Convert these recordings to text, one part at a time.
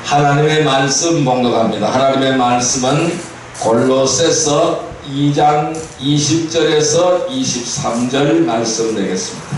하나님의 말씀 봉독합니다. 하나님의 말씀은 골로새서 2장 20절에서 23절 말씀 되겠습니다.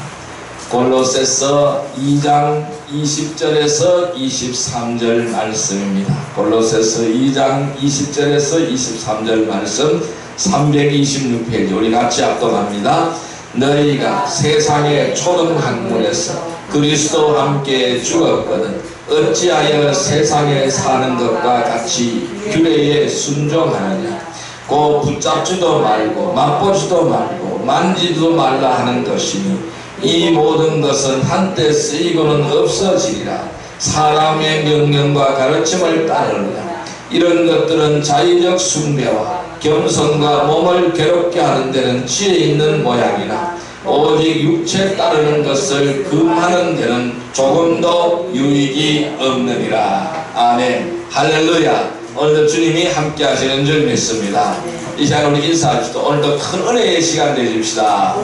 골로새서 2장 20절에서 23절 말씀입니다. 골로새서 2장 20절에서 23절 말씀 326페이지 우리 같이 합독합니다. 너희가 세상의 초등학문에서 그리스도와 함께 죽었거든 어찌하여 세상에 사는 것과 같이 규례에 순종하느냐. 곧 붙잡지도 말고 맛보지도 말고 만지지도 말라 하는 것이니 이 모든 것은 한때 쓰이고는 없어지리라. 사람의 명령과 가르침을 따르느냐. 이런 것들은 자의적 숭배와 겸손과 몸을 괴롭게 하는 데는 지혜 있는 모양이나 오직 육체 따르는 것을 금하는 데는 조금도 유익이 없느니라. 아멘. 할렐루야. 오늘도 주님이 함께 하시는 줄 믿습니다. 이 시간 우리 인사합시다. 오늘도 큰 은혜의 시간 되십시다.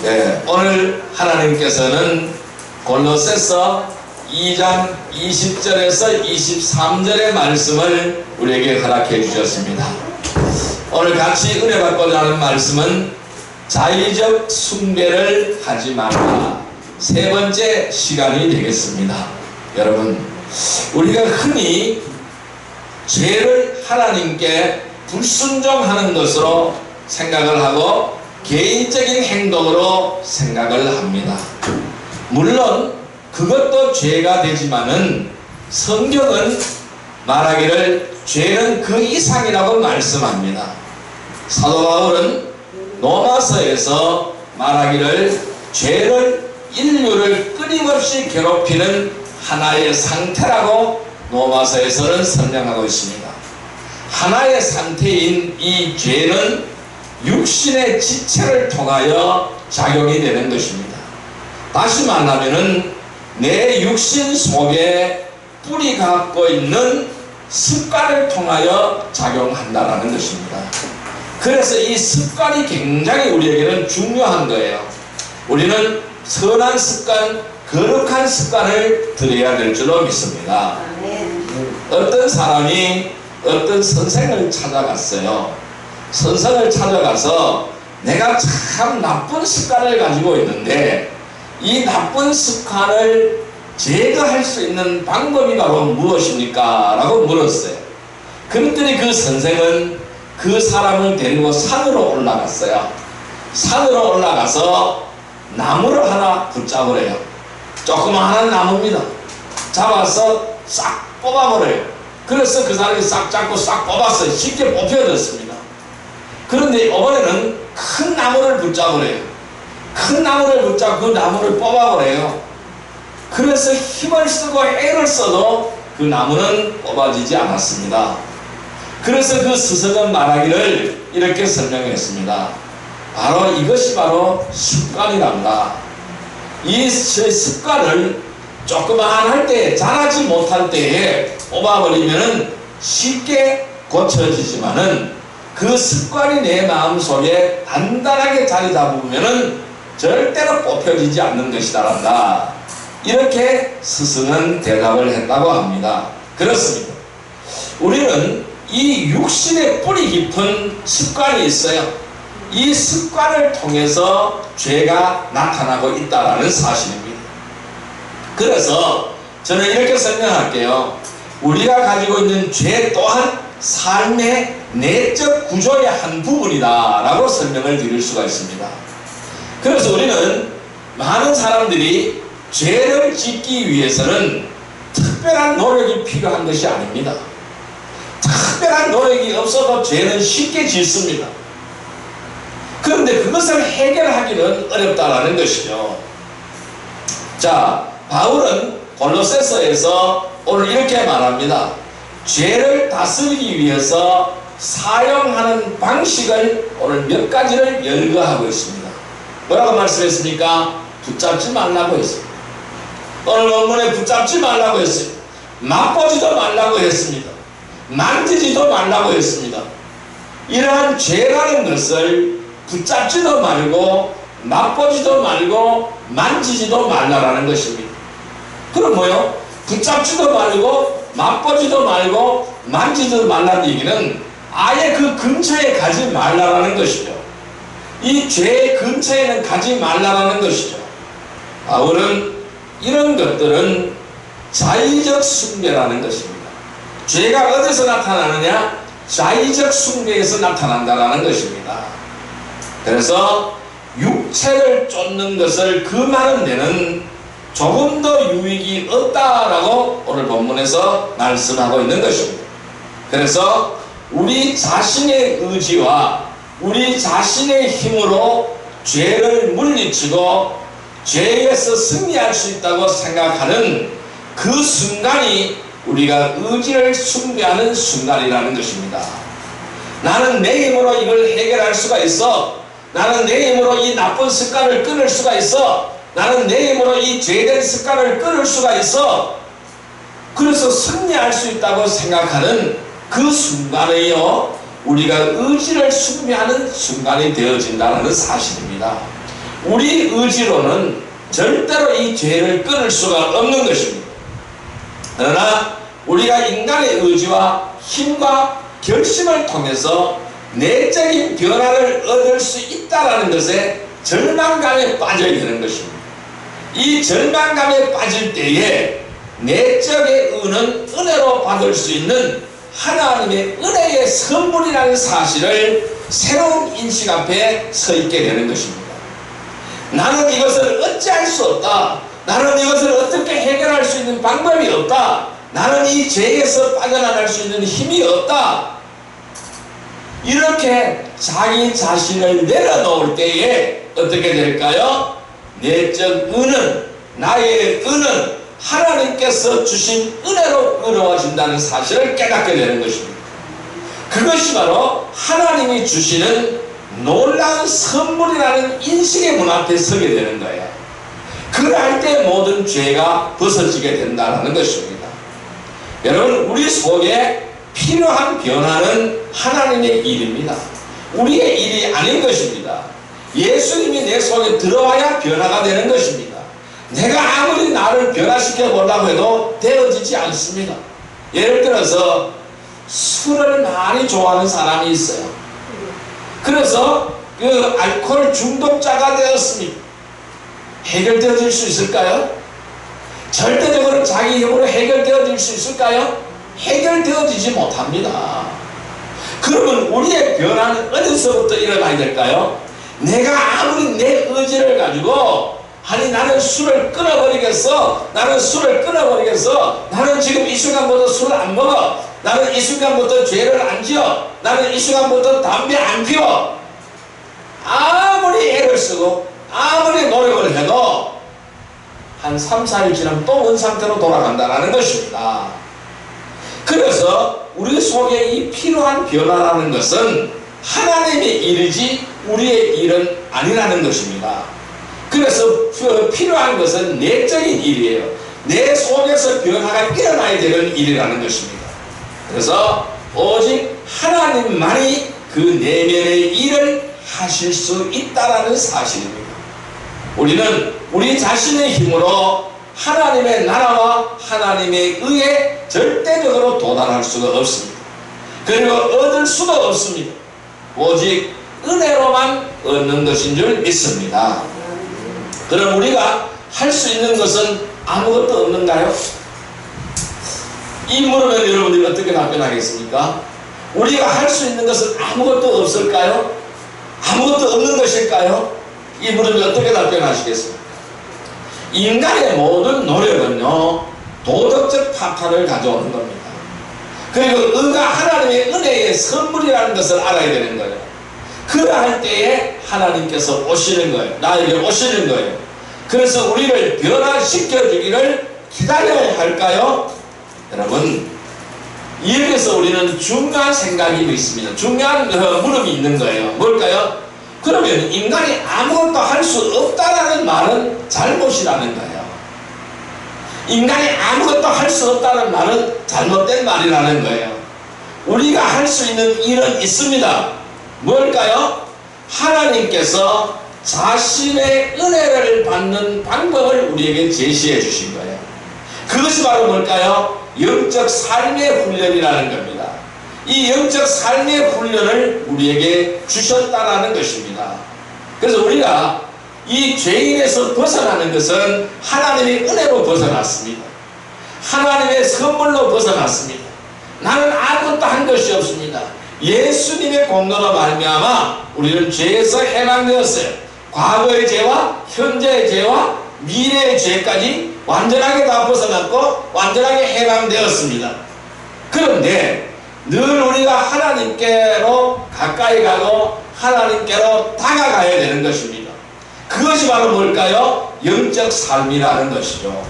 네, 오늘 하나님께서는 골로새서 2장 20절에서 23절의 말씀을 우리에게 허락해 주셨습니다. 오늘 같이 은혜 받고자 하는 말씀은 자의적 숭배를 하지 말라. 세 번째 시간이 되겠습니다. 여러분, 우리가 흔히 죄를 하나님께 불순종하는 것으로 생각을 하고 개인적인 행동으로 생각을 합니다. 물론 그것도 죄가 되지만은 성경은 말하기를 죄는 그 이상이라고 말씀합니다. 사도 바울은 로마서에서 말하기를 죄를 인류를 끊임없이 괴롭히는 하나의 상태라고 로마서에서는 설명하고 있습니다. 하나의 상태인 이 죄는 육신의 지체를 통하여 작용이 되는 것입니다. 다시 말하면은 내 육신 속에 뿌리 갖고 있는 습관을 통하여 작용한다는 것입니다. 그래서 이 습관이 굉장히 우리에게는 중요한 거예요. 우리는 선한 습관, 거룩한 습관을 들여야 될 줄로 믿습니다. 어떤 사람이 어떤 선생을 찾아갔어요. 선생을 찾아가서 내가 참 나쁜 습관을 가지고 있는데 이 나쁜 습관을 제거할 수 있는 방법이 바로 무엇입니까? 라고 물었어요. 그랬더니 그 선생은 그 사람을 데리고 산으로 올라갔어요. 산으로 올라가서 나무를 하나 붙잡으래요. 조그마한 나무입니다. 잡아서 싹 뽑아버려요. 그래서 그 사람이 싹 잡고 싹 뽑았어요. 쉽게 뽑혀졌습니다. 그런데 이번에는 큰 나무를 붙잡으래요. 큰 나무를 붙잡고 그 나무를 뽑아버려요. 그래서 힘을 쓰고 애를 써도 그 나무는 뽑아지지 않았습니다. 그래서 그 스승은 말하기를 이렇게 설명했습니다. 바로 이것이 바로 습관이란다. 이 습관을 조그만할 때, 자라지 못할 때에 뽑아버리면 쉽게 고쳐지지만은 그 습관이 내 마음속에 단단하게 자리 잡으면 절대로 뽑혀지지 않는 것이다란다. 이렇게 스승은 대답을 했다고 합니다. 그렇습니다. 우리는 이 육신의 뿌리 깊은 습관이 있어요. 이 습관을 통해서 죄가 나타나고 있다는 사실입니다. 그래서 저는 이렇게 설명할게요. 우리가 가지고 있는 죄 또한 삶의 내적 구조의 한 부분이다 라고 설명을 드릴 수가 있습니다. 그래서 우리는 많은 사람들이 죄를 짓기 위해서는 특별한 노력이 필요한 것이 아닙니다. 특별한 노력이 없어도 죄는 쉽게 짓습니다. 그런데 그것을 해결하기는 어렵다라는 것이죠. 자, 바울은 골로새서에서 오늘 이렇게 말합니다. 죄를 다스리기 위해서 사용하는 방식을 오늘 몇 가지를 열거하고 있습니다. 뭐라고 말씀했습니까? 붙잡지 말라고 했습니다. 오늘 본문에 붙잡지 말라고 했어요. 맛보지도 말라고 했습니다. 만지지도 말라고 했습니다. 이러한 죄라는 것을 붙잡지도 말고 맛보지도 말고 만지지도 말라라는 것입니다. 그럼 뭐요? 붙잡지도 말고 맛보지도 말고 만지지도 말라는 얘기는 아예 그 근처에 가지 말라라는 것이죠. 이 죄의 근처에는 가지 말라라는 것이죠. 바울은 이런 것들은 자의적 숭배라는 것입니다. 죄가 어디서 나타나느냐? 자의적 숭배에서 나타난다라는 것입니다. 그래서 육체를 쫓는 것을 금하는 데는 조금 더 유익이 없다라고 오늘 본문에서 말씀하고 있는 것입니다. 그래서 우리 자신의 의지와 우리 자신의 힘으로 죄를 물리치고 죄에서 승리할 수 있다고 생각하는 그 순간이 우리가 의지를 숭배하는 순간이라는 것입니다. 나는 내 힘으로 이걸 해결할 수가 있어. 나는 내 힘으로 이 나쁜 습관을 끊을 수가 있어. 나는 내 힘으로 이 죄된 습관을 끊을 수가 있어. 그래서 승리할 수 있다고 생각하는 그 순간에요, 우리가 의지를 숭배하는 순간이 되어진다는 사실입니다. 우리 의지로는 절대로 이 죄를 끊을 수가 없는 것입니다. 그러나 우리가 인간의 의지와 힘과 결심을 통해서 내적인 변화를 얻을 수 있다는 것에 절망감에 빠져야 되는 것입니다. 이 절망감에 빠질 때에 내적의 의는 은혜로 받을 수 있는 하나님의 은혜의 선물이라는 사실을 새로운 인식 앞에 서 있게 되는 것입니다. 나는 이것을 어찌할 수 없다. 나는 이것을 어떻게 해결할 수 있는 방법이 없다. 나는 이 죄에서 빠져나갈 수 있는 힘이 없다. 이렇게 자기 자신을 내려놓을 때에 어떻게 될까요? 내적 의는, 나의 의는 하나님께서 주신 은혜로 이루어진다는 사실을 깨닫게 되는 것입니다. 그것이 바로 하나님이 주시는 놀라운 선물이라는 인식의 문 앞에 서게 되는 거예요. 그럴 때 모든 죄가 벗어지게 된다는 것입니다. 여러분, 우리 속에 필요한 변화는 하나님의 일입니다. 우리의 일이 아닌 것입니다. 예수님이 내 속에 들어와야 변화가 되는 것입니다. 내가 아무리 나를 변화시켜 보려고 해도 되어지지 않습니다. 예를 들어서 술을 많이 좋아하는 사람이 있어요. 그래서 그 알코올 중독자가 되었습니다. 해결되어질 수 있을까요? 절대적으로 자기 힘으로 해결되어질 수 있을까요? 해결되어지지 못합니다. 그러면 우리의 변화는 어디서부터 일어나야 될까요? 내가 아무리 내 의지를 가지고 아니 나는 술을 끊어버리겠어, 나는 술을 끊어버리겠어, 나는 지금 이 순간부터 술을 안 먹어, 나는 이 순간부터 죄를 안 지어, 나는 이 순간부터 담배 안 피워, 아무리 애를 쓰고 아무리 노력을 해도 한 3, 4일 지나면 또 원상태로 돌아간다는 것입니다. 그래서 우리 속에 이 필요한 변화라는 것은 하나님의 일이지 우리의 일은 아니라는 것입니다. 그래서 필요한 것은 내적인 일이에요. 내 속에서 변화가 일어나야 되는 일이라는 것입니다. 그래서 오직 하나님만이 그 내면의 일을 하실 수 있다는 사실입니다. 우리는 우리 자신의 힘으로 하나님의 나라와 하나님의 의에 절대적으로 도달할 수가 없습니다. 그리고 얻을 수도 없습니다. 오직 은혜로만 얻는 것인 줄 믿습니다. 그럼 우리가 할 수 있는 것은 아무것도 없는가요? 이 물으면 여러분들이 어떻게 답변하겠습니까? 우리가 할 수 있는 것은 아무것도 없을까요? 아무것도 없는 것일까요? 이 물으면 어떻게 답변하시겠습니까? 인간의 모든 노력은요, 도덕적 파탄을 가져오는 겁니다. 그리고 의가 하나님의 은혜의 선물이라는 것을 알아야 되는 거예요. 그러할 때에 하나님께서 오시는 거예요. 나에게 오시는 거예요. 그래서 우리를 변화시켜 주기를 기다려야 할까요? 여러분, 여기서 우리는 중요한 생각이 있습니다. 중요한 물음이 있는 거예요. 뭘까요? 그러면 인간이 아무것도 할 수 없다라는 말은 잘못이라는 거예요. 인간이 아무것도 할 수 없다는 말은 잘못된 말이라는 거예요. 우리가 할 수 있는 일은 있습니다. 뭘까요? 하나님께서 자신의 은혜를 받는 방법을 우리에게 제시해 주신 거예요. 그것이 바로 뭘까요? 영적 삶의 훈련이라는 겁니다. 이 영적 삶의 훈련을 우리에게 주셨다라는 것입니다. 그래서 우리가 이 죄인에서 벗어나는 것은 하나님의 은혜로 벗어났습니다. 하나님의 선물로 벗어났습니다. 나는 아무것도 한 것이 없습니다. 예수님의 공로로 말미암아 우리는 죄에서 해방되었어요. 과거의 죄와 현재의 죄와 미래의 죄까지 완전하게 다 벗어났고 완전하게 해방되었습니다. 그런데 늘 우리가 하나님께로 가까이 가고 하나님께로 다가가야 되는 것입니다. 그것이 바로 뭘까요? 영적 삶이라는 것이죠.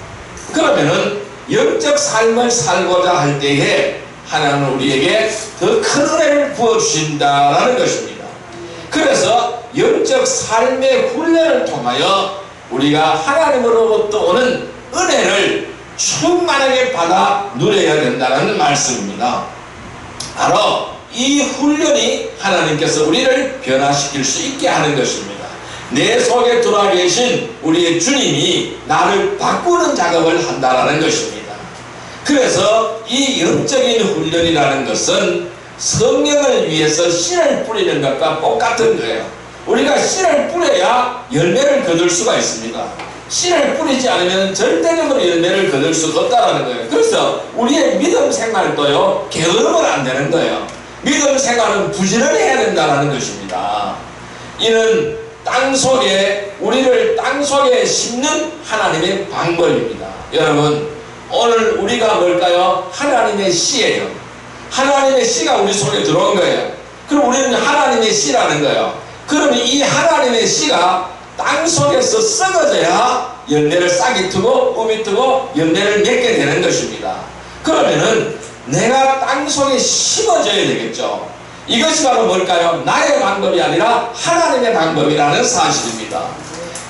그러면은 영적 삶을 살고자 할 때에 하나님은 우리에게 더 큰 은혜를 부어주신다라는 것입니다. 그래서 영적 삶의 훈련을 통하여 우리가 하나님으로부터 오는 은혜를 충만하게 받아 누려야 된다는 말씀입니다. 바로 이 훈련이 하나님께서 우리를 변화시킬 수 있게 하는 것입니다. 내 속에 들어와 계신 우리의 주님이 나를 바꾸는 작업을 한다는 것입니다. 그래서 이 영적인 훈련이라는 것은 성령을 위해서 씨를 뿌리는 것과 똑같은 거예요. 우리가 씨를 뿌려야 열매를 거둘 수가 있습니다. 씨를 뿌리지 않으면 절대적으로 열매를 거둘 수가 없다는 거예요. 그래서 우리의 믿음 생활도요, 게으르면 안 되는 거예요. 믿음 생활은 부지런해야 된다는 것입니다. 이는 땅속에, 우리를 땅속에 심는 하나님의 방법입니다. 여러분, 오늘 우리가 뭘까요? 하나님의 씨예요. 하나님의 씨가 우리 속에 들어온 거예요. 그럼 우리는 하나님의 씨라는 거예요. 그러면 이 하나님의 씨가 땅속에서 썩어져야 열매를 싹이 트고 꿈이 트고 열매를 맺게 되는 것입니다. 그러면은 내가 땅속에 심어져야 되겠죠. 이것이 바로 뭘까요? 나의 방법이 아니라 하나님의 방법이라는 사실입니다.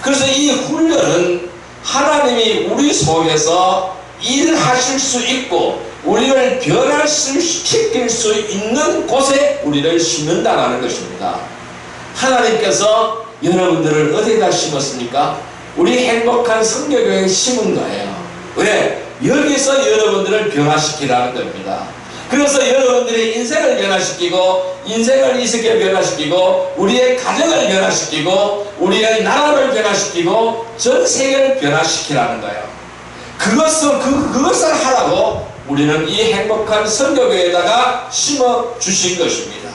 그래서 이 훈련은 하나님이 우리 속에서 일하실 수 있고 우리를 변화시킬 수 있는 곳에 우리를 심는다는 것입니다. 하나님께서 여러분들을 어디다 심었습니까? 우리 행복한 성교교회에 심은 거예요. 왜? 여기서 여러분들을 변화시키라는 겁니다. 그래서 여러분들의 인생을 변화시키고 인생을 이렇게 변화시키고 우리의 가정을 변화시키고 우리의 나라를 변화시키고 전 세계를 변화시키라는 거예요. 그것을 하라고 우리는 이 행복한 선교교회에다가 심어 주신 것입니다.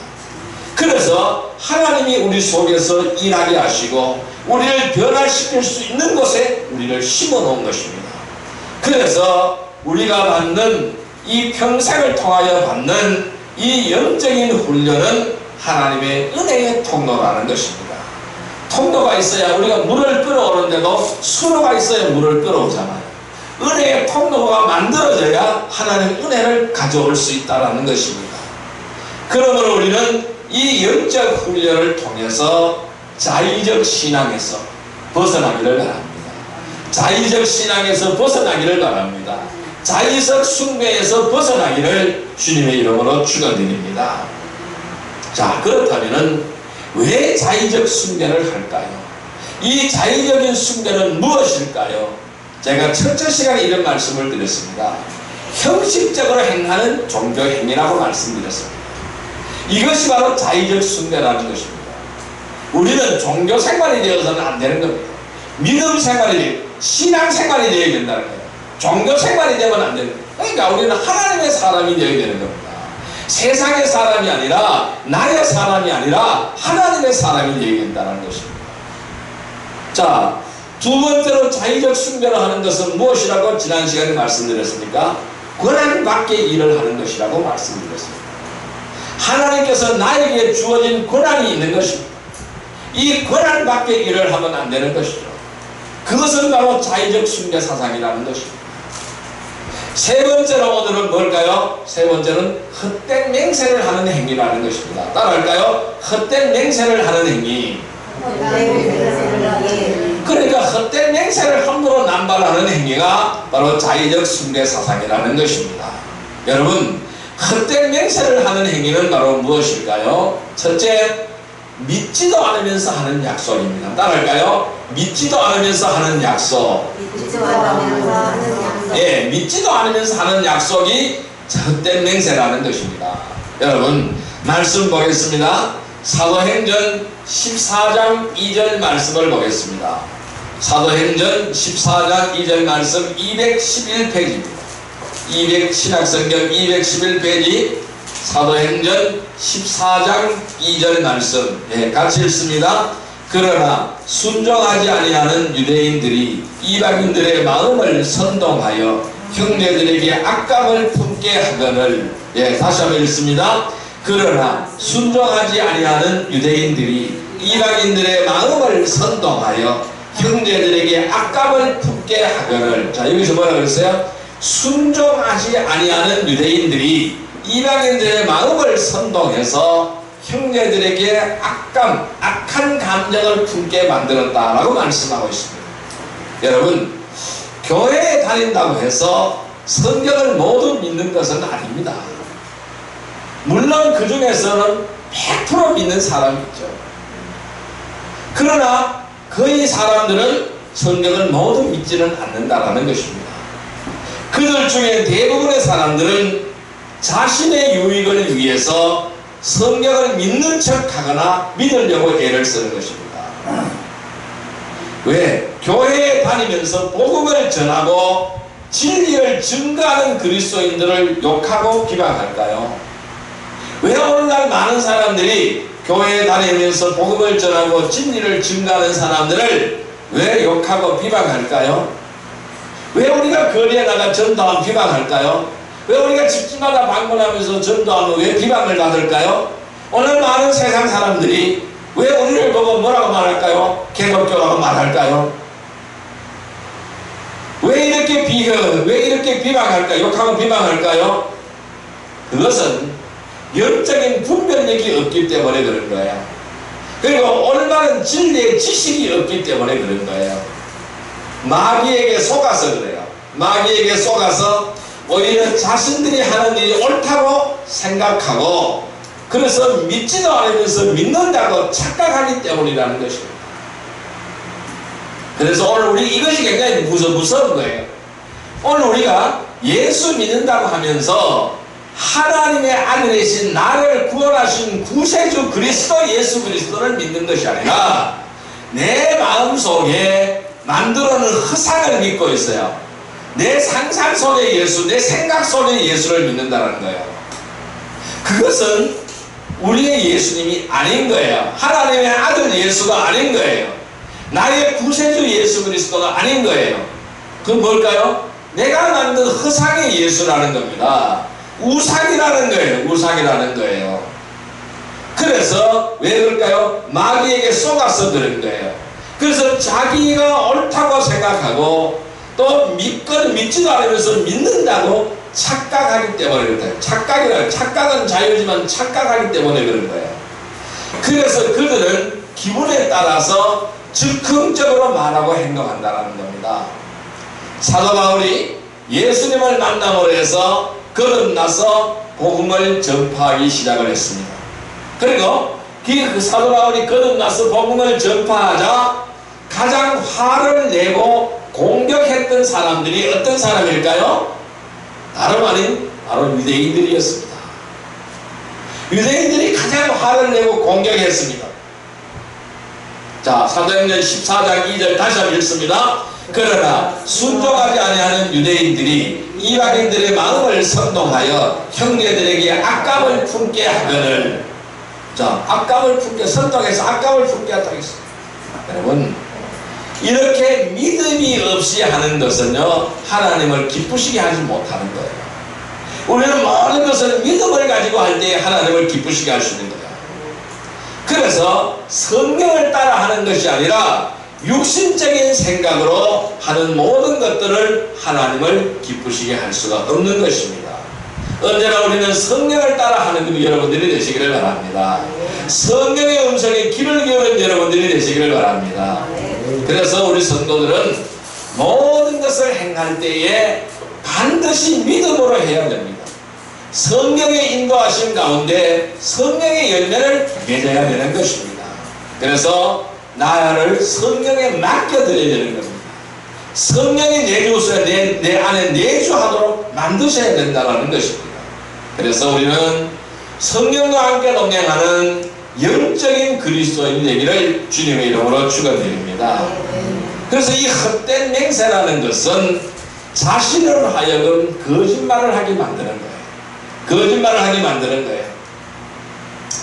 그래서 하나님이 우리 속에서 일하게 하시고 우리를 변화시킬 수 있는 곳에 우리를 심어 놓은 것입니다. 그래서 우리가 받는 이 평생을 통하여 받는 이 영적인 훈련은 하나님의 은혜의 통로라는 것입니다. 통로가 있어야 우리가 물을 끌어오는데도 수로가 있어야 물을 끌어오잖아요. 은혜의 통로가 만들어져야 하나님의 은혜를 가져올 수 있다는 것입니다. 그러므로 우리는 이 영적 훈련을 통해서 자의적 신앙에서 벗어나기를 바랍니다. 자의적 신앙에서 벗어나기를 바랍니다. 자의적 숭배에서 벗어나기를 주님의 이름으로 축원드립니다. 자, 그렇다면 왜 자의적 숭배를 할까요? 이 자의적인 숭배는 무엇일까요? 제가 첫째 시간에 이런 말씀을 드렸습니다. 형식적으로 행하는 종교 행위라고 말씀드렸습니다. 이것이 바로 자의적 숭배라는 것입니다. 우리는 종교 생활이 되어서는 안 되는 겁니다. 믿음 생활이, 신앙 생활이 되어야 된다는 거예요. 종교 생활이 되면 안 되는 거예요. 그러니까 우리는 하나님의 사람이 되어야 되는 겁니다. 세상의 사람이 아니라 나의 사람이 아니라 하나님의 사람이 되어야 된다는 것입니다. 자, 두 번째로 자의적 숭배를 하는 것은 무엇이라고 지난 시간에 말씀드렸습니까? 권한 밖의 일을 하는 것이라고 말씀드렸습니다. 하나님께서 나에게 주어진 권한이 있는 것입니다. 이 권한 밖의 일을 하면 안 되는 것이죠. 그것은 바로 자의적 숭배 사상이라는 것입니다. 세 번째로 오늘은 뭘까요? 세 번째는 헛된 맹세를 하는 행위라는 것입니다. 따라할까요? 헛된 맹세를 하는 행위. 그러니까 헛된 맹세를 함부로 남발하는 행위가 바로 자의적 숭배 사상이라는 것입니다. 여러분, 헛된 맹세를 하는 행위는 바로 무엇일까요? 첫째, 믿지도 않으면서 하는 약속입니다. 따라할까요? 믿지도 않으면서 하는 약속. 믿지도 않으면서 하는 약속. 예, 믿지도 않으면서 하는 약속이 헛된 맹세라는 것입니다. 여러분, 말씀 보겠습니다. 사도행전 14장 2절 말씀을 보겠습니다. 사도행전 14장 2절 말씀 211페이지입니다. 신약성경 211페이지 사도행전 14장 2절 말씀, 예, 같이 읽습니다. 그러나 순종하지 아니하는 유대인들이 이방인들의 마음을 선동하여 형제들에게 악감을 품게 하거늘. 예, 다시 한번 읽습니다. 그러나 순종하지 아니하는 유대인들이 이방인들의 마음을 선동하여 형제들에게 악감을 품게 하거늘. 자, 여기서 뭐라 그랬어요? 순종하지 아니하는 유대인들이 이방인들의 마음을 선동해서 형제들에게 악한 감정을 품게 만들었다라고 말씀하고 있습니다. 여러분, 교회에 다닌다고 해서 성경을 모두 믿는 것은 아닙니다. 물론 그 중에서는 100% 믿는 사람이 있죠. 그러나 거의 사람들은 성경을 모두 믿지는 않는다라는 것입니다. 그들 중에 대부분의 사람들은 자신의 유익을 위해서 성경을 믿는 척하거나 믿으려고 애를 쓰는 것입니다. 왜? 교회에 다니면서 복음을 전하고 진리를 증거하는 그리스도인들을 욕하고 비방할까요? 왜 오늘날 많은 사람들이 교회에 다니면서 복음을 전하고 진리를 증거하는 사람들을 왜 욕하고 비방할까요? 왜 우리가 거리에 나가 전도하면 비방할까요? 왜 우리가 집집마다 방문하면서 전도하면 왜 비방을 받을까요? 오늘 많은 세상 사람들이 왜 우리를 보고 뭐라고 말할까요? 개독교라고 말할까요? 왜 이렇게 비방할까요? 욕하고 비방할까요? 그것은 영적인 분별력이 없기 때문에 그런 거예요. 그리고 올바른 진리의 지식이 없기 때문에 그런 거예요. 마귀에게 속아서 그래요. 마귀에게 속아서 오히려 자신들이 하는 일이 옳다고 생각하고, 그래서 믿지도 않으면서 믿는다고 착각하기 때문이라는 것입니다. 그래서 오늘 우리 이것이 굉장히 무서운 거예요. 오늘 우리가 예수 믿는다고 하면서 하나님의 아들이신 나를 구원하신 구세주 그리스도 예수 그리스도를 믿는 것이 아니라 내 마음속에 만들어놓은 허상을 믿고 있어요. 내 상상 속의 예수, 내 생각 속의 예수를 믿는다는 거예요. 그것은 우리의 예수님이 아닌 거예요. 하나님의 아들 예수가 아닌 거예요. 나의 구세주 예수 그리스도가 아닌 거예요. 그건 뭘까요? 내가 만든 허상의 예수라는 겁니다. 우상이라는 거예요. 우상이라는 거예요. 그래서 왜 그럴까요? 마귀에게 속아서 그런 거예요. 그래서 자기가 옳다고 생각하고 또 믿지도 않으면서 믿는다고 착각하기 때문에 그렇다. 착각은 자유지만 착각하기 때문에 그런 거예요. 그래서 그들은 기분에 따라서 즉흥적으로 말하고 행동한다는 겁니다. 사도 바울이 예수님을 만남으로 해서 거듭나서 복음을 전파하기 시작을 했습니다. 그리고 그 사도 바울이 거듭나서 복음을 전파하자 가장 화를 내고 공격했던 사람들이 어떤 사람일까요? 다름 아닌 바로 유대인들이었습니다. 유대인들이 가장 화를 내고 공격했습니다. 자, 사도행전 14장 2절 다시 한번 읽습니다. 그러나 순종하지 아니하는 유대인들이 이방인들의 마음을 선동하여 형제들에게 악감을 품게 하거늘. 자, 악감을 품게, 선동해서 악감을 품게 한다고 했습니다. 여러분, 이렇게 믿음이 없이 하는 것은요, 하나님을 기쁘시게 하지 못하는 거예요. 우리는 모든 것을 믿음을 가지고 할 때 하나님을 기쁘시게 할 수 있는 거예요. 그래서 성경을 따라 하는 것이 아니라 육신적인 생각으로 하는 모든 것들을 하나님을 기쁘시게 할 수가 없는 것입니다. 언제나 우리는 성경을 따라 하는 여러분들이 되시기를 바랍니다. 성경의 음성에 귀를 기울인 여러분들이 되시기를 바랍니다. 그래서 우리 성도들은 모든 것을 행할 때에 반드시 믿음으로 해야 됩니다. 성경의 인도하심 가운데 성령의 열매를 맺어야 되는 것입니다. 그래서 나를 성령에 맡겨드려야 되는 겁니다. 성령이 내주셔야 내 안에 내주하도록 만드셔야 된다는 것입니다. 그래서 우리는 성령과 함께 동행하는 영적인 그리스도인 되기를 주님의 이름으로 축원드립니다. 그래서 이 헛된 맹세라는 것은 자신을 하여금 거짓말을 하게 만드는 거예요. 거짓말을 하게 만드는 거예요.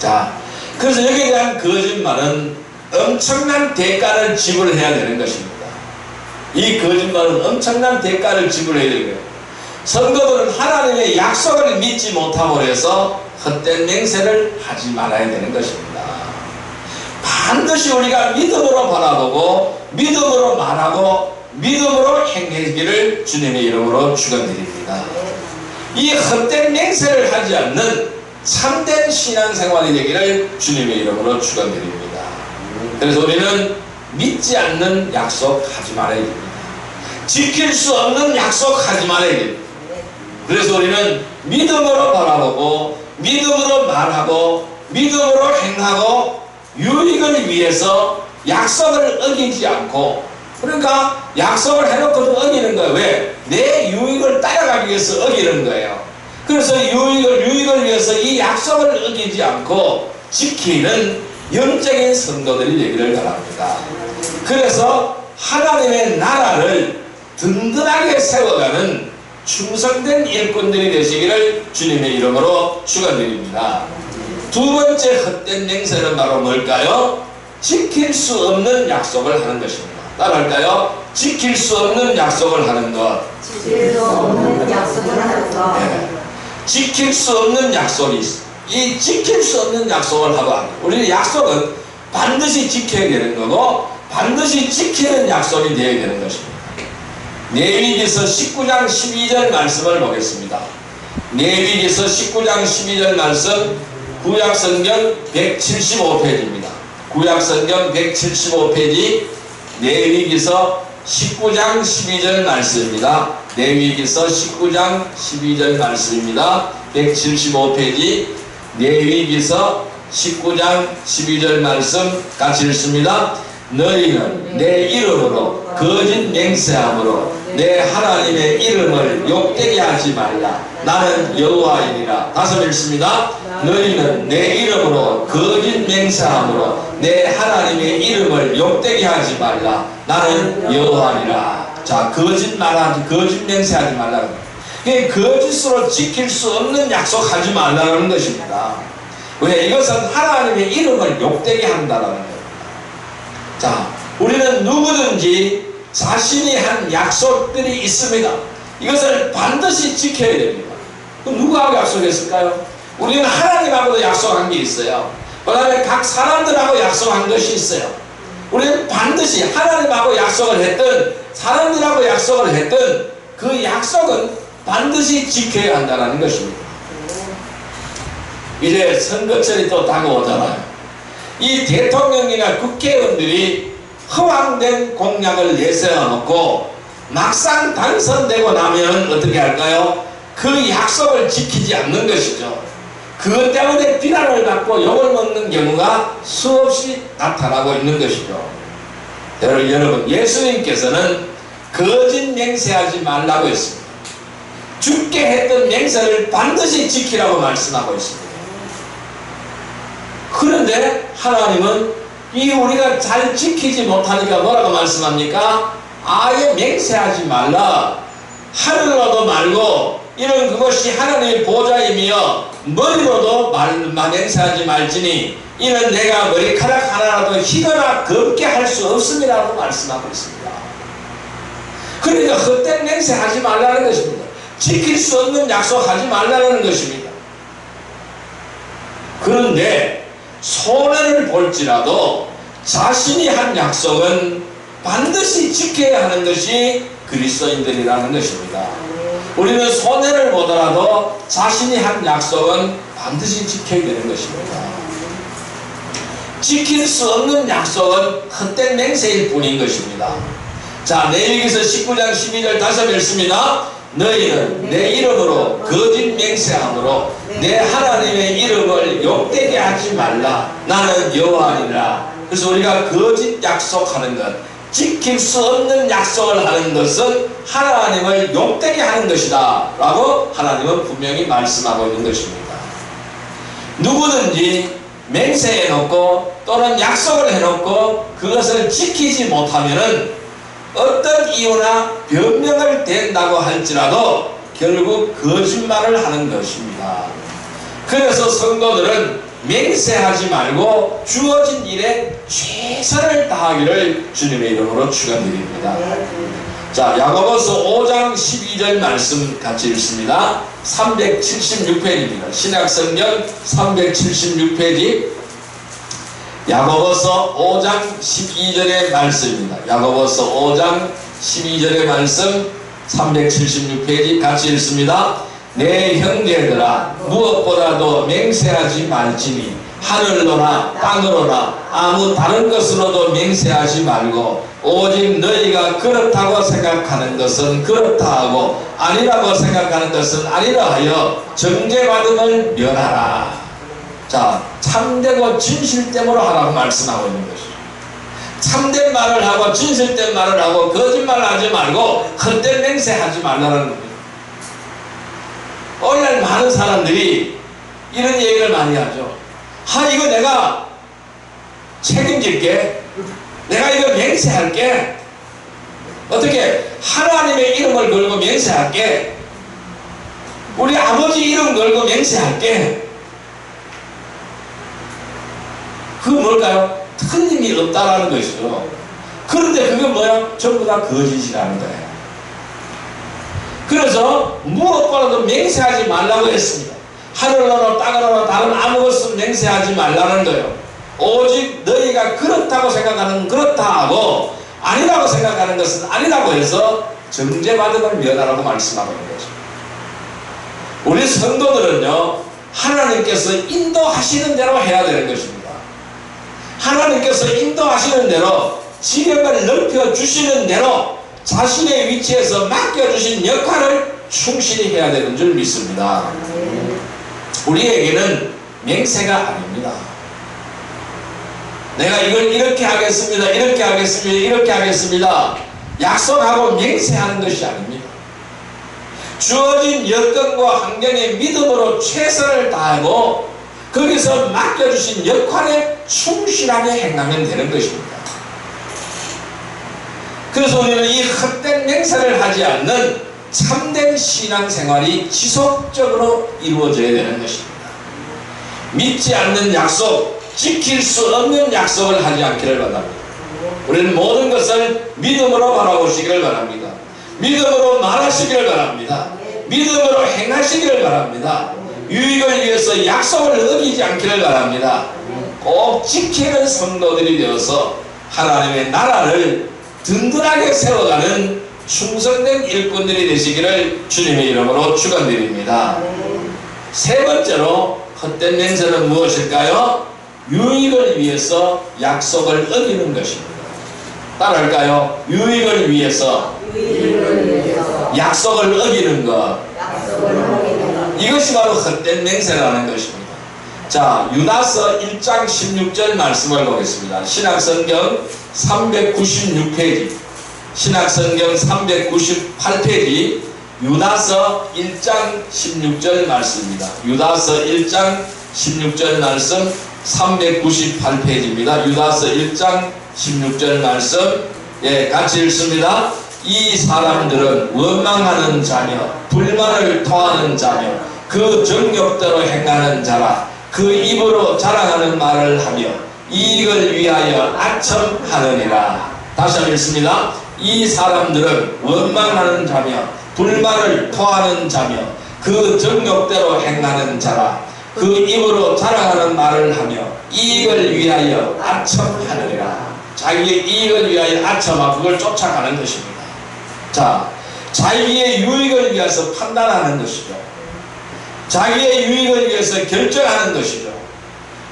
자, 그래서 여기에 대한 거짓말은 엄청난 대가를 지불해야 되는 것입니다. 이 거짓말은 엄청난 대가를 지불해야 되는 거예요. 성도들은 하나님의 약속을 믿지 못함으로 해서 헛된 맹세를 하지 말아야 되는 것입니다. 반드시 우리가 믿음으로 바라보고 믿음으로 말하고 믿음으로 행하기를 주님의 이름으로 축원드립니다. 이 헛된 맹세를 하지 않는 참된 신앙생활이 되기를 주님의 이름으로 축원드립니다. 그래서 우리는 믿지 않는 약속 하지 말아야 됩니다. 지킬 수 없는 약속 하지 말아야 됩니다. 그래서 우리는 믿음으로 바라보고 믿음으로 말하고 믿음으로 행하고 유익을 위해서 약속을 어기지 않고, 그러니까 약속을 해놓고도 어기는 거예요. 왜? 내 유익을 따라가기 위해서 어기는 거예요. 그래서 유익을 위해서 이 약속을 어기지 않고 지키는 영적인 성도들이 되기를 바랍니다. 그래서 하나님의 나라를 든든하게 세워가는 충성된 일꾼들이 되시기를 주님의 이름으로 축원드립니다. 두 번째 헛된 맹세는 바로 뭘까요? 지킬 수 없는 약속을 하는 것입니다. 따라할까요? 지킬 수 없는 약속을 하는 것. 지킬 수 없는 약속을 하는 것. 네. 지킬 수 없는 약속이 있어. 이 지킬 수 없는 약속을 하고, 우리는 약속은 반드시 지켜야 되는 거고 반드시 지키는 약속이 되어야 되는 것입니다. 레위기서 19장 12절 말씀을 보겠습니다. 레위기서 19장 12절 말씀, 구약성경 175페이지입니다. 구약성경 175페이지 레위기서 19장 12절 말씀입니다. 레위기서 19장 12절 말씀입니다. 175페이지 레위기서 19장 12절 말씀 같이 읽습니다. 너희는 내 이름으로 거짓 맹세함으로 내 하나님의 이름을 욕되게 하지 말라. 나는 여호와이니라. 다시 읽습니다. 너희는 내 이름으로 거짓 맹세함으로 내 하나님의 이름을 욕되게 하지 말라. 나는 여호와니라. 자, 거짓말하지, 거짓 맹세하지 말라는 거예요. 거짓으로 지킬 수 없는 약속하지 말라는 것입니다. 왜? 이것은 하나님의 이름을 욕되게 한다는 거예요. 자, 우리는 누구든지 자신이 한 약속들이 있습니다. 이것을 반드시 지켜야 됩니다. 그럼 누구하고 약속했을까요? 우리는 하나님하고도 약속한 게 있어요. 그 다음에 각 사람들하고 약속한 것이 있어요. 우리는 반드시 하나님하고 약속을 했든 사람들하고 약속을 했든 그 약속은 반드시 지켜야 한다는 것입니다. 이제 선거철이 또 다가오잖아요. 이 대통령이나 국회의원들이 허황된 공약을 내세워놓고 막상 당선되고 나면 어떻게 할까요? 그 약속을 지키지 않는 것이죠. 그것 때문에 비난을 받고 욕을 먹는 경우가 수없이 나타나고 있는 것이죠. 여러분, 예수님께서는 거짓 맹세하지 말라고 했습니다. 죽게 했던 맹세를 반드시 지키라고 말씀하고 있습니다. 그런데 하나님은 이 우리가 잘 지키지 못하니까 뭐라고 말씀합니까? 아예 맹세하지 말라. 하늘로도 말고 이는 그것이 하나님의 보좌이며 머리로도 맹세하지 말지니 이는 내가 머리카락 하나라도 희거나 검게 할 수 없음이라고 말씀하고 있습니다. 그러니까 헛된 맹세하지 말라는 것입니다. 지킬 수 없는 약속하지 말라는 것입니다. 그런데 손해를 볼지라도 자신이 한 약속은 반드시 지켜야 하는 것이 그리스도인들이라는 것입니다. 우리는 손해를 보더라도 자신이 한 약속은 반드시 지켜야 되는 것입니다. 지킬 수 없는 약속은 헛된 맹세일 뿐인 것입니다. 자, 레위기서 19장 12절 다시 읽습니다. 너희는 내 이름으로 거짓 맹세함으로 내 하나님의 이름을 욕되게 하지 말라. 나는 여호와니라. 그래서 우리가 거짓 약속하는 것, 지킬 수 없는 약속을 하는 것은 하나님을 욕되게 하는 것이다 라고 하나님은 분명히 말씀하고 있는 것입니다. 누구든지 맹세해놓고 또는 약속을 해놓고 그것을 지키지 못하면은 어떤 이유나 변명을 댄다고 할지라도 결국 거짓말을 하는 것입니다. 그래서 성도들은 맹세하지 말고 주어진 일에 최선을 다하기를 주님의 이름으로 축원드립니다. 자, 야고보서 5장 12절 말씀 같이 읽습니다. 376페이지입니다. 신약성경 376페이지 야고보서 5장 12절의 말씀입니다. 야고보서 5장 12절의 말씀 376페이지 같이 읽습니다. 내 형제들아 무엇보다도 맹세하지 말지니 하늘로나 땅으로나 아무 다른 것으로도 맹세하지 말고 오직 너희가 그렇다고 생각하는 것은 그렇다 하고 아니라고 생각하는 것은 아니라 하여 정죄받음을 면하라. 자, 참되고 진실됨으로 하라고 말씀하고 있는 것이죠. 참된 말을 하고 진실된 말을 하고 거짓말을 하지 말고 헛된 맹세하지 말라는 겁니다. 오늘날 많은 사람들이 이런 얘기를 많이 하죠. 이거 내가 책임질게. 내가 이거 맹세할게. 어떻게? 하나님의 이름을 걸고 맹세할게. 우리 아버지 이름 걸고 맹세할게. 그거 뭘까요? 틀림이 없다라는 것이죠. 그런데 그게 뭐야? 전부 다 거짓이라는 거예요. 그래서 무엇보다도 맹세하지 말라고 했습니다. 하늘로나 땅으로나 다른 아무 것은 맹세하지 말라는 거예요. 오직 너희가 그렇다고 생각하는 그렇다 하고 아니라고 생각하는 것은 아니라고 해서 정죄받음을 면하라고 말씀하고 있는 거죠. 우리 성도들은요, 하나님께서 인도하시는 대로 해야 되는 것입니다. 하나님께서 인도하시는 대로, 지경을 넓혀주시는 대로 자신의 위치에서 맡겨주신 역할을 충실히 해야 되는 줄 믿습니다. 우리에게는 맹세가 아닙니다. 내가 이걸 이렇게 하겠습니다, 이렇게 하겠습니다, 이렇게 하겠습니다, 약속하고 맹세하는 것이 아닙니다. 주어진 여건과 환경에 믿음으로 최선을 다하고 거기서 맡겨주신 역할에 충실하게 행하면 되는 것입니다. 그래서 우리는 이 헛된 맹세를 하지 않는 참된 신앙생활이 지속적으로 이루어져야 되는 것입니다. 믿지 않는 약속, 지킬 수 없는 약속을 하지 않기를 바랍니다. 우리는 모든 것을 믿음으로 바라보시기를 바랍니다. 믿음으로 말하시기를 바랍니다. 믿음으로 행하시기를 바랍니다. 유익을 위해서 약속을 어기지 않기를 바랍니다. 꼭 지키는 성도들이 되어서 하나님의 나라를 든든하게 세워가는 충성된 일꾼들이 되시기를 주님의 이름으로 축원드립니다. 세 번째로 헛된 맹세는 무엇일까요? 유익을 위해서 약속을 어기는 것입니다. 따라할까요? 유익을 위해서 약속을 어기는 것, 이것이 바로 헛된 맹세라는 것입니다. 자, 유다서 1장 16절 말씀을 보겠습니다. 신약성경 396페이지, 신약성경 398페이지, 유다서 1장 16절 말씀입니다. 유다서 1장 16절 말씀 398페이지입니다. 유다서 1장 16절 말씀, 예, 같이 읽습니다. 이 사람들은 원망하는 자며 불만을 토하는 자며 그 정욕대로 행하는 자라. 그 입으로 자랑하는 말을 하며 이익을 위하여 아첨하느니라. 다시 한번 읽습니다. 이 사람들은 원망하는 자며 불만을 토하는 자며 그 정욕대로 행하는 자라. 그 입으로 자랑하는 말을 하며 이익을 위하여 아첨하느니라. 자기의 이익을 위하여 아첨하고 그걸 쫓아가는 것입니다. 자, 자기의 유익을 위해서 판단하는 것이죠. 자기의 유익을 위해서 결정하는 것이죠.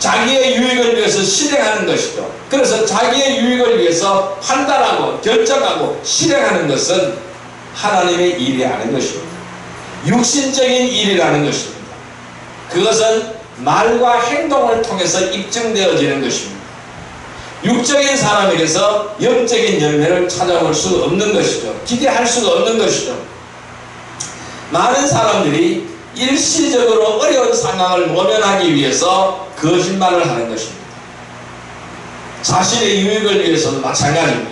자기의 유익을 위해서 실행하는 것이죠. 그래서 자기의 유익을 위해서 판단하고 결정하고 실행하는 것은 하나님의 일이 아닌 것입니다. 육신적인 일이라는 것입니다. 그것은 말과 행동을 통해서 입증되어지는 것입니다. 육적인 사람에게서 영적인 열매를 찾아볼 수 없는 것이죠. 기대할 수가 없는 것이죠. 많은 사람들이 일시적으로 어려운 상황을 모면하기 위해서 거짓말을 하는 것입니다. 자신의 유익을 위해서도 마찬가지입니다.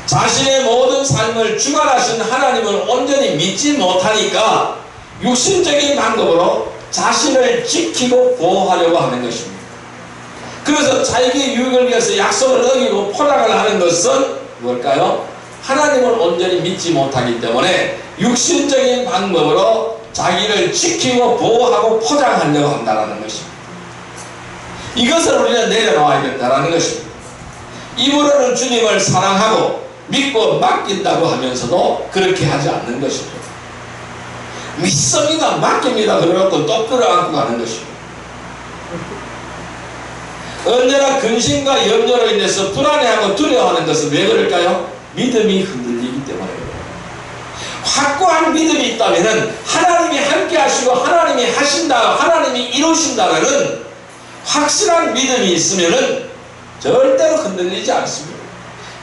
자신의 모든 삶을 주관하신 하나님을 온전히 믿지 못하니까 육신적인 방법으로 자신을 지키고 보호하려고 하는 것입니다. 그래서 자기의 유익을 위해서 약속을 어기고 포장을 하는 것은 뭘까요? 하나님을 온전히 믿지 못하기 때문에 육신적인 방법으로 자기를 지키고 보호하고 포장하려고 한다는 것입니다. 이것을 우리는 내려놓아야겠다는 것입니다. 입으로는 주님을 사랑하고 믿고 맡긴다고 하면서도 그렇게 하지 않는 것이죠. 믿습니다, 맡깁니다 그래놓고 또 끌어안고 가는 것입니다. 언제나 근심과 염려로 인해서 불안해하고 두려워하는 것은 왜 그럴까요? 믿음이 흔들리기 때문에 그래요. 확고한 믿음이 있다면 하나님이 함께 하시고 하나님이 하신다, 하나님이 이루신다는 확실한 믿음이 있으면 절대로 흔들리지 않습니다.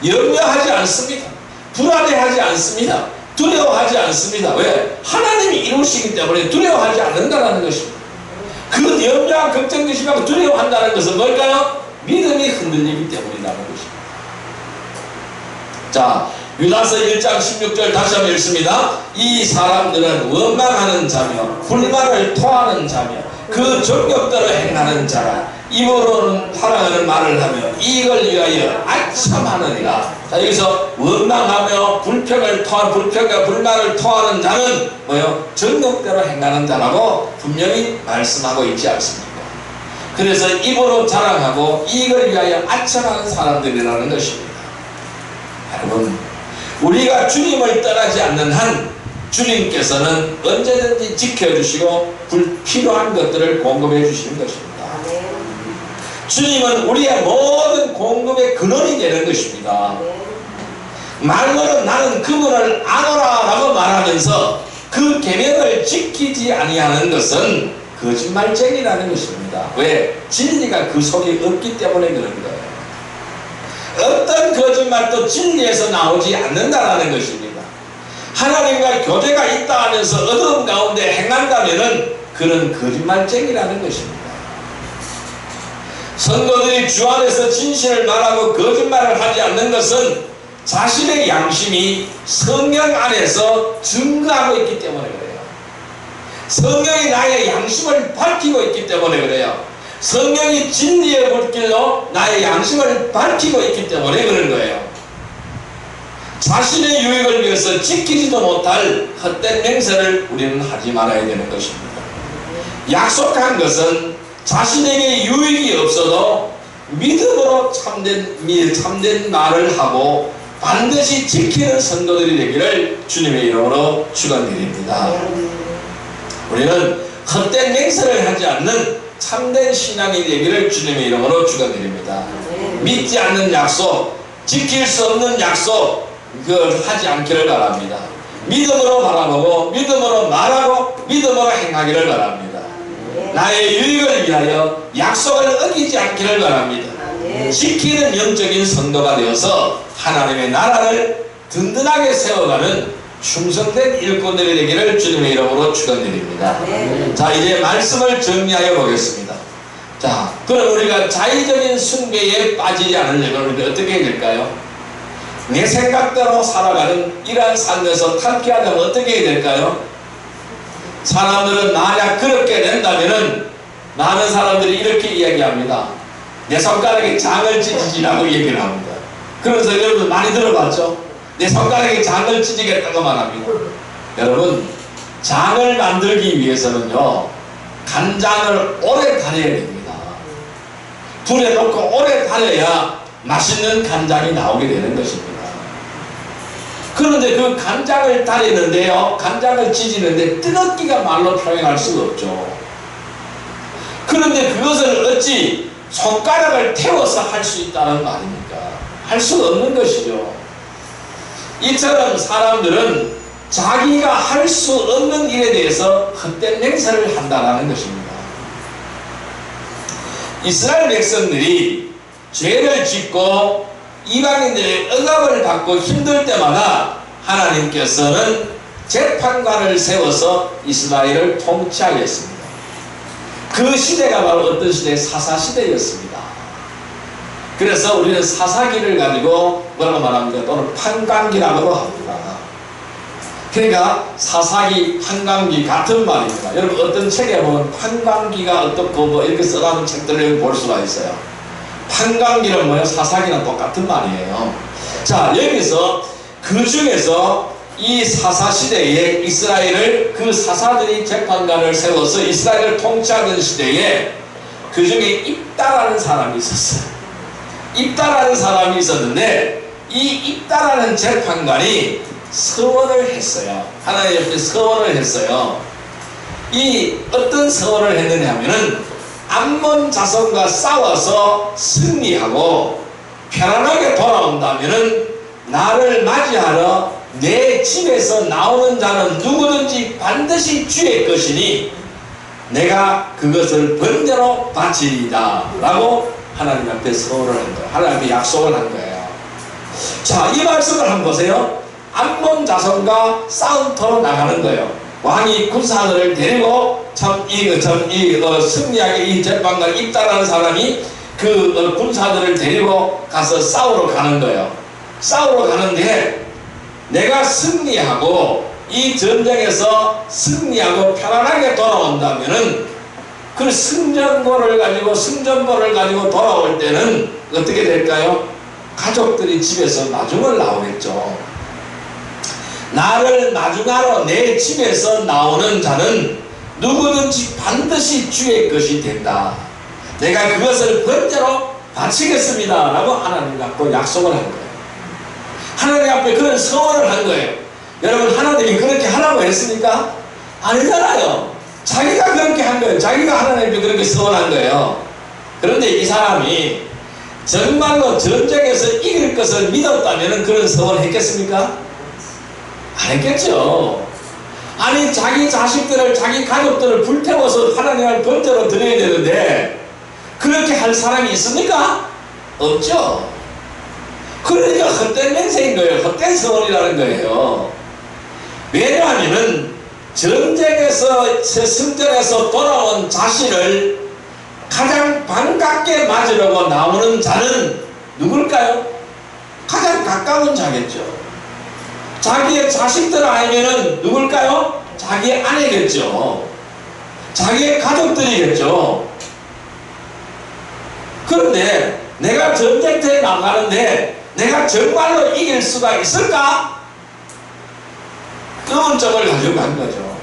염려하지 않습니다. 불안해하지 않습니다. 두려워하지 않습니다. 왜? 하나님이 이루시기 때문에 두려워하지 않는다는 것입니다. 그 염려와 걱정, 근심하고 두려워한다는 것은 뭘까요? 믿음이 흔들리기 때문이라는 것입니다. 자, 유다서 1장 16절 다시 한번 읽습니다. 이 사람들은 원망하는 자며 불만을 토하는 자며 그 정욕대로 행하는 자라. 입으로는 사랑하는 말을 하며 이익을 위하여 아첨하느니라. 자, 여기서 원망하며 불평과 불만을 토하는 자는 뭐요? 정욕대로 행하는 자라고 분명히 말씀하고 있지 않습니까? 그래서 입으로 자랑하고 이익을 위하여 아첨하는 사람들이라는 것입니다. 여러분, 우리가 주님을 떠나지 않는 한 주님께서는 언제든지 지켜주시고 불필요한 것들을 공급해 주시는 것입니다. 주님은 우리의 모든 공급의 근원이 되는 것입니다. 말로는 나는 그분을 아노라 라고 말하면서 그 계명을 지키지 아니하는 것은 거짓말쟁이라는 것입니다. 왜? 진리가 그 속에 없기 때문에 그런 거예요. 어떤 거짓말도 진리에서 나오지 않는다는 것입니다. 하나님과 교제가 있다 하면서 어두움 가운데 행한다면 그는 거짓말쟁이라는 것입니다. 성도들이 주 안에서 진실을 말하고 거짓말을 하지 않는 것은 자신의 양심이 성령 안에서 증거하고 있기 때문에 그래요. 성령이 나의 양심을 밝히고 있기 때문에 그래요. 성령이 진리의 불길로 나의 양심을 밝히고 있기 때문에 그런 거예요. 자신의 유익을 위해서 지키지도 못할 헛된 맹세를 우리는 하지 말아야 되는 것입니다. 약속한 것은 자신에게 유익이 없어도 믿음으로 참된 말을 하고 반드시 지키는 성도들이 되기를 주님의 이름으로 축원드립니다. 우리는 헛된 맹세를 하지 않는 참된 신앙이 되기를 주님의 이름으로 축원드립니다. 믿지 않는 약속, 지킬 수 없는 약속 그걸 하지 않기를 바랍니다. 믿음으로 바라보고 믿음으로 말하고 믿음으로 행하기를 바랍니다. 나의 유익을 위하여 약속을 어기지 않기를 바랍니다. 지키는 영적인 성도가 되어서 하나님의 나라를 든든하게 세워가는 충성된 일꾼들이 되기를 주님의 이름으로 축원드립니다. 자, 이제 말씀을 정리하여 보겠습니다. 자, 그럼 우리가 자의적인 숭배에 빠지지 않으려면 우리가 어떻게 해야 될까요? 내 생각대로 살아가는 이러한 삶에서 탈피하려면 어떻게 해야 될까요? 사람들은 만약 그렇게 된다면은 많은 사람들이 이렇게 이야기합니다. 내 손가락에 장을 찢으시라고 얘기를 합니다. 그래서 여러분 많이 들어봤죠? 내 손가락에 장을 찢으겠다고 말합니다. 여러분, 장을 만들기 위해서는요, 간장을 오래 달여야 됩니다. 불에 놓고 오래 달여야 맛있는 간장이 나오게 되는 것입니다. 그런데 그 간장을 달이는데요, 간장을 찢는데 뜨겁기가 말로 표현할 수가 없죠. 그런데 그것을 어찌 손가락을 태워서 할 수 있다는 말입니까? 할 수 없는 것이죠. 이처럼 사람들은 자기가 할 수 없는 일에 대해서 헛된 맹세를 한다는 것입니다. 이스라엘 백성들이 죄를 짓고 이방인들의 억압을 받고 힘들 때마다 하나님께서는 재판관을 세워서 이스라엘을 통치하게 했습니다. 그 시대가 바로 어떤 시대? 사사시대였습니다. 그래서 우리는 사사기를 가지고 뭐라고 말합니까? 또는 판관기라고 합니다. 그러니까 사사기, 판관기 같은 말입니다. 여러분 어떤 책에 보면 판관기가 어떻고 뭐 이렇게 써놓은 책들을 볼 수가 있어요. 판관기는 뭐예요? 사사기랑 똑같은 말이에요. 자, 여기서 그 중에서 이 사사시대에 이스라엘을 그 사사들이 재판관을 세워서 이스라엘을 통치하던 시대에 그 중에 입다라는 사람이 있었어요. 입다라는 사람이 있었는데 이 입다라는 재판관이 서원을 했어요. 하나님 앞에 서원을 했어요. 이 어떤 서원을 했느냐 하면은 암몬 자손과 싸워서 승리하고 편안하게 돌아온다면은 나를 맞이하러 내 집에서 나오는 자는 누구든지 반드시 주의 것이니 내가 그것을 번제로 바치리다 라고 하나님 앞에 서원을 한 거예요. 하나님 앞에 약속을 한 거예요. 자, 이 말씀을 한번 보세요. 암몬 자손과 싸움터로 나가는 거예요. 왕이 군사들을 데리고 승리하게 이 재판관 입다라는 사람이 그 군사들을 데리고 가서 싸우러 가는 거예요. 싸우러 가는데 내가 승리하고 이 전쟁에서 승리하고 편안하게 돌아온다면은 그 승전보를 가지고 돌아올 때는 어떻게 될까요? 가족들이 집에서 마중을 나오겠죠. 나를 마중하러 내 집에서 나오는 자는 누구든지 반드시 주의 것이 된다. 내가 그것을 번제로 바치겠습니다 라고 하나님 앞에 약속을 한 거예요. 하나님 앞에 그런 서원을 한 거예요. 여러분, 하나님이 그렇게 하라고 했습니까? 아니잖아요. 자기가 그렇게 한 거예요. 자기가 하나님 앞에 그렇게 서원한 거예요. 그런데 이 사람이 정말로 전쟁에서 이길 것을 믿었다면 그런 서원을 했겠습니까? 안 했겠죠. 아니, 자기 자식들을, 자기 가족들을 불태워서 하나님을 번제로 드려야 되는데 그렇게 할 사람이 있습니까? 없죠. 그러니까 헛된 맹세인 거예요. 헛된 서원이라는 거예요. 왜냐하면은 전쟁에서, 승전에서 돌아온 자신을 가장 반갑게 맞으려고 나오는 자는 누굴까요? 가장 가까운 자겠죠. 자기의 자식들 아니면은 누굴까요? 자기의 아내겠죠. 자기의 가족들이겠죠. 그런데 내가 전쟁터에 나가는데 내가 정말로 이길 수가 있을까? 의문점을 가지고 간 거죠.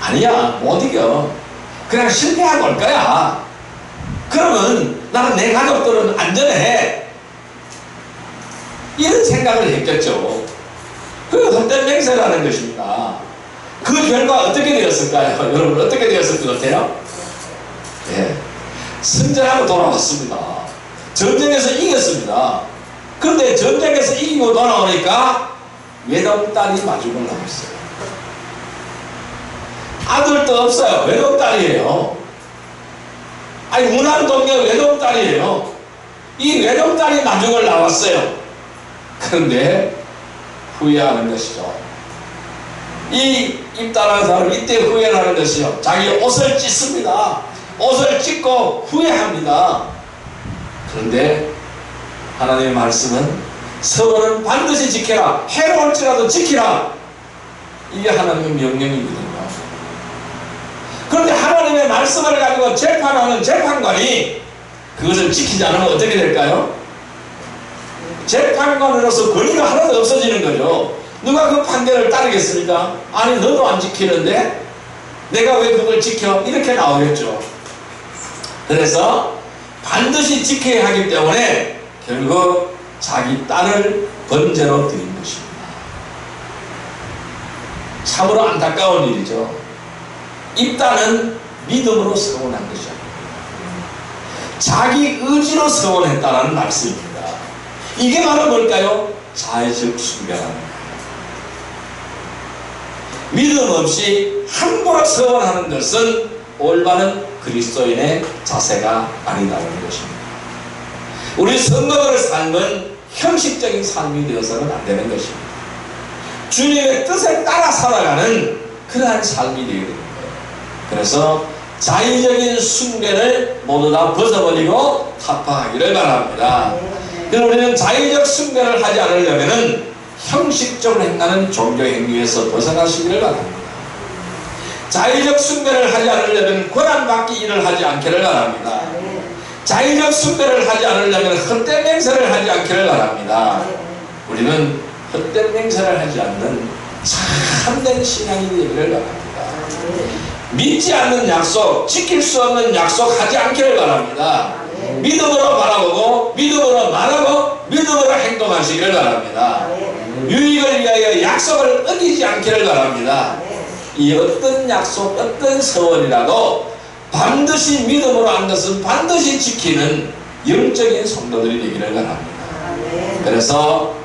아니야, 못 이겨. 그냥 실패하고 올 거야. 그러면 나는 내 가족들은 안전해. 이런 생각을 했겠죠. 그 헛된 맹세라는 것입니다. 그 결과 어떻게 되었을까요? 여러분, 어떻게 되었을 것 같아요? 예. 승전하고 돌아왔습니다. 전쟁에서 이겼습니다. 그런데 전쟁에서 이기고 돌아오니까 외동딸이 마중을 나왔어요. 아들도 없어요. 외동딸이에요. 아니, 문안동네 외동딸이에요. 이 외동딸이 마중을 나왔어요. 그런데 후회하는 것이죠. 이 입다라는 사람은 이때 후회하는 것이요. 자기 옷을 찢습니다. 옷을 찢고 후회합니다. 그런데 하나님의 말씀은 서원은 반드시 지켜라. 해로울지라도 지키라. 이게 하나님의 명령이거든요. 그런데 하나님의 말씀을 가지고 재판하는 재판관이 그것을 지키지 않으면 어떻게 될까요? 재판관으로서 권위가 하나도 없어지는 거죠. 누가 그 판결을 따르겠습니까? 아니, 너도 안 지키는데 내가 왜 그걸 지켜? 이렇게 나오겠죠. 그래서 반드시 지켜야 하기 때문에 결국 자기 딸을 번제로 드린 것입니다. 참으로 안타까운 일이죠. 입다는 믿음으로 서원한 것이죠. 자기 의지로 서원했다는 말씀입니다. 이게 바로 뭘까요? 자의적 순결함. 믿음 없이 함부로 서원하는 것은 올바른 그리스도인의 자세가 아니라는 것입니다. 우리 성도들의 삶은 형식적인 삶이 되어서는 안 되는 것입니다. 주님의 뜻에 따라 살아가는 그러한 삶이 되어야 되는 거예요. 그래서 자의적인 숭배를 모두 다 벗어버리고 타파하기를 바랍니다. 그래서 우리는 자의적 숭배를 하지 않으려면 형식적으로 행하는 종교 행위에서 벗어나시기를 바랍니다. 자의적 숭배를 하지 않으려면 권한받기 일을 하지 않기를 바랍니다. 자의적 숭배를 하지 않으려면 헛된 맹세를 하지 않기를 바랍니다. 우리는 헛된 맹세를 하지 않는 참된 신앙이 되기를 바랍니다. 믿지 않는 약속, 지킬 수 없는 약속 하지 않기를 바랍니다. 믿음으로 바라보고 믿음으로 말하고 믿음으로 행동하시기를 바랍니다. 유익을 위하여 약속을 어기지 않기를 바랍니다. 이 어떤 약속, 어떤 서원이라도 반드시 믿음으로 한 것은 반드시 지키는 영적인 성도들이 되기를 바랍니다. 그래서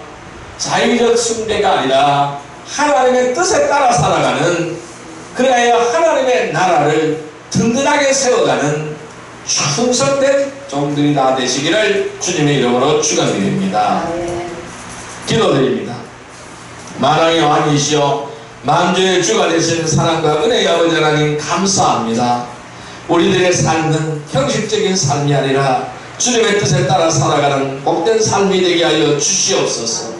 자의적 숭배가 아니라 하나님의 뜻에 따라 살아가는, 그래야 하나님의 나라를 든든하게 세워가는 충성된 종들이 다 되시기를 주님의 이름으로 축원드립니다. 기도드립니다. 만왕의 왕이시여 만주의 주가 되시는 사랑과 은혜의 아버지 하나님 감사합니다. 우리들의 삶은 형식적인 삶이 아니라 주님의 뜻에 따라 살아가는 복된 삶이 되게 하여 주시옵소서.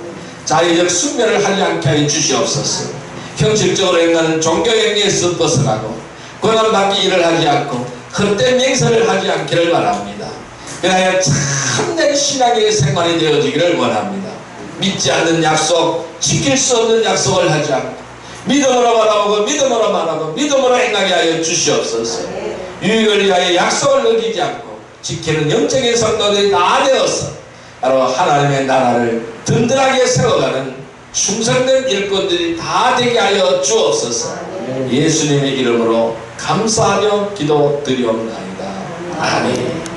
자의적 숭배를 하지 않게 하여 주시옵소서. 형식적으로 행하는 종교행위에서 벗어나고 권한받기 일을 하지 않고 헛된 맹세를 하지 않기를 바랍니다. 그래야 참된 신앙의 생활이 되어지기를 원합니다. 믿지 않는 약속, 지킬 수 없는 약속을 하지 않고 믿음으로 바라보고 믿음으로 말하고 믿음으로 행하게 하여 주시옵소서. 유익을 위하여 약속을 어기지 않고 지키는 영적인 성도들이 다 되어서 바로 하나님의 나라를 든든하게 세워가는 충성된 일꾼들이 다 되게 하여 주옵소서. 예수님의 이름으로 감사하며 기도드리옵나이다. 아멘.